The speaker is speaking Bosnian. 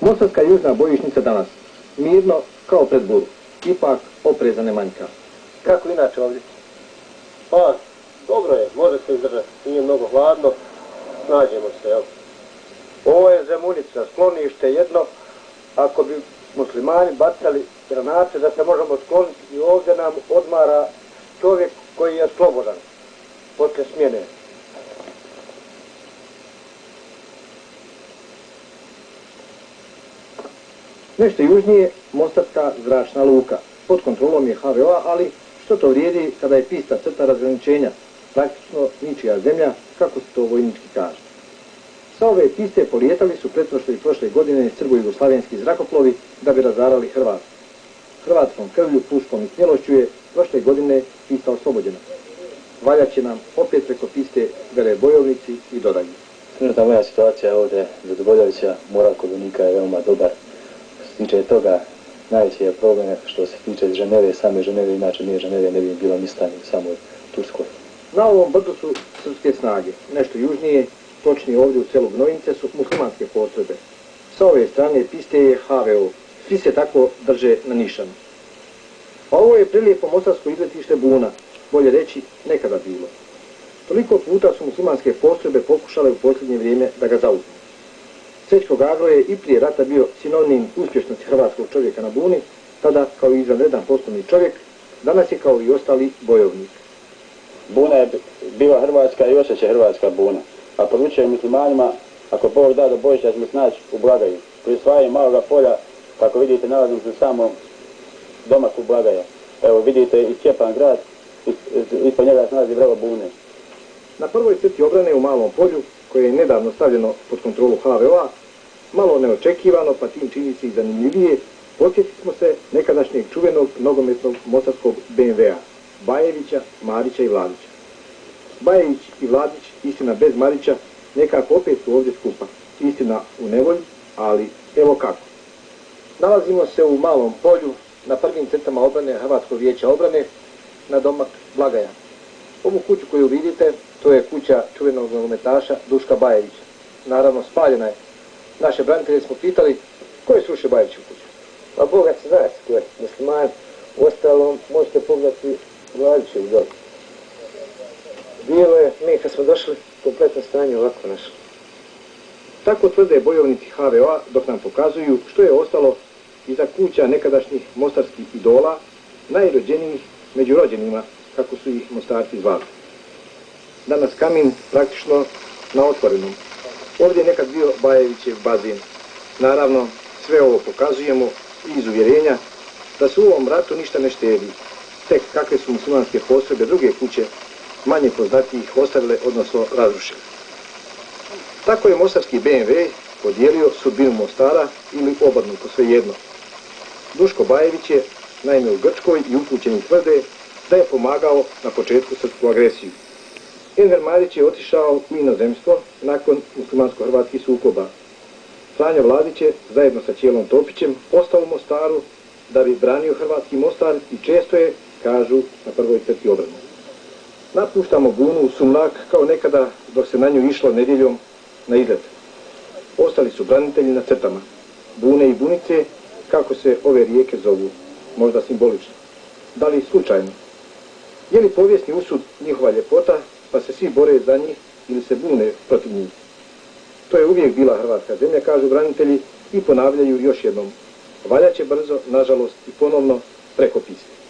Mostarska južna bojišnica danas, mirno kao pred buru, ipak opreza ne manjka. Kako inače ovdje? Pa, dobro je, može se izdržati, nije mnogo hladno, snađemo se, jel? Ovo je Zemunica, sklonište jedno, ako bi muslimani bacali granate da se možemo skloniti i ovdje nam odmara čovjek koji je slobodan, poslije smjene. Nešto južnije Mostarska zračna luka, pod kontrolom je HVO-a, ali što to vrijedi kada je pista crta razgraničenja, praktično ničija zemlja, kako se to vojnički kaže. Sa ove piste polijetali su pretprošle i prošle godine srbo-jugoslavenski zrakoplovi da bi razarali Hrvatsku. Hrvatskom krvlju, puškom i smjelošću je prošle godine pista oslobođena. Valjaće nam opet preko piste velebojovnici i dodaju. Trenutna moja situacija ovdje zadovoljavajuća, moral kod vojnika je veoma dobar. Što se tiče toga, najveći je problem što se tiče Ženeve, same Ženeve, inače nije Ženeve, ne bi bilo mista ni samo Turskoj. Na ovom brdu su srpske snage, nešto južnije, točnije ovdje u selu Gnojnice su muslimanske postrojbe. Sa ove strane piste je HVO, svi se tako drže na nišanu. A ovo je prelijepo mostarsko izletište Buna, bolje reći nekada bilo. Toliko puta su muslimanske postrojbe pokušale u posljednje vrijeme da ga zauzmu. Sečko Gaglo je i prije rata bio sinonim uspješnosti hrvatskog čovjeka na Buni, tada kao izvanredan poslovni čovjek, danas je kao i ostali bojovnik. Buna je bila hrvatska i osjeća hrvatska Buna. A poručujem muslimanima, ako Bog da do Božića ćemo snaći u Blagaju. Pri osvajanju maloga polja, kako vidite, nalazim se samo domaku Blagaja. Evo vidite i Stjepan grad, ispod njega se nalazi vrelo Bune. Na prvoj crti obrane u Malom polju, koje je nedavno stavljeno pod kontrolu HVO-a, malo neočekivano, pa tim čini se i zanimljivije, podsjetimo se nekadašnjeg čuvenog nogometnog mostarskog BMW-a, Bajevića, Marića i Vladića. Bajević i Vladić, istina bez Marića, nekako opet su ovdje skupa. Istina u nevolji, ali evo kako. Nalazimo se u Malom polju, na prvim crtama obrane Hrvatskog vijeća obrane, na domak Blagaja. Ovu kuću koju vidite, to je kuća čuvenog nogometaša Duška Bajevića. Naravno, spaljena je. Naše branitelje smo pitali, ko je srušio Bajeviću kuću? Pa Boga se zna ko je, musliman, uostalom možete pogledati Vladićev dom. Bilo je, mi kad smo došli, kompletno stanje ovako našli. Tako tvrde bojovnici HVO-a dok nam pokazuju što je ostalo iza kuća nekadašnjih mostarskih idola, najrođenijih među rođenima, kako su ih Mostarci zvali. Danas kamin praktično na otvorenom. Ovdje je nekad bio Bajevićev bazen. Naravno, sve ovo pokazujemo iz uvjerenja da se u ovom ratu ništa ne štedi. Tek kakve su muslimanske postrojbe druge kuće manje poznatijih ostavile, odnosno razrušile. Tako je mostarski BMW podijelio sudbinu Mostara ili obrnuto, svejedno. Duško Bajević je, naime u Grčkoj i upućeni tvrde, da je pomagao na početku srpsku agresiju. Enver Marić je otišao u inozemstvo nakon muslimansko-hrvatskih sukoba. Franjo Vladić je, zajedno sa Ćelom Topićem, ostao u Mostaru da bi branio hrvatski Mostar i često je, kažu, na prvoj crti obrane. Napuštamo Bunu u sumrak kao nekada dok se na nju išlo nedjeljom na izlet. Ostali su branitelji na crtama. Bune i Bunice, kako se ove rijeke zovu, možda simbolično. Da li slučajno? Je li povijesni usud njihova ljepota, pa se svi bore za njih ili se bune protiv njih? To je uvijek bila hrvatska zemlja, kažu branitelji, i ponavljaju još jednom. Valjaće brzo, nažalost, i ponovno preko piste.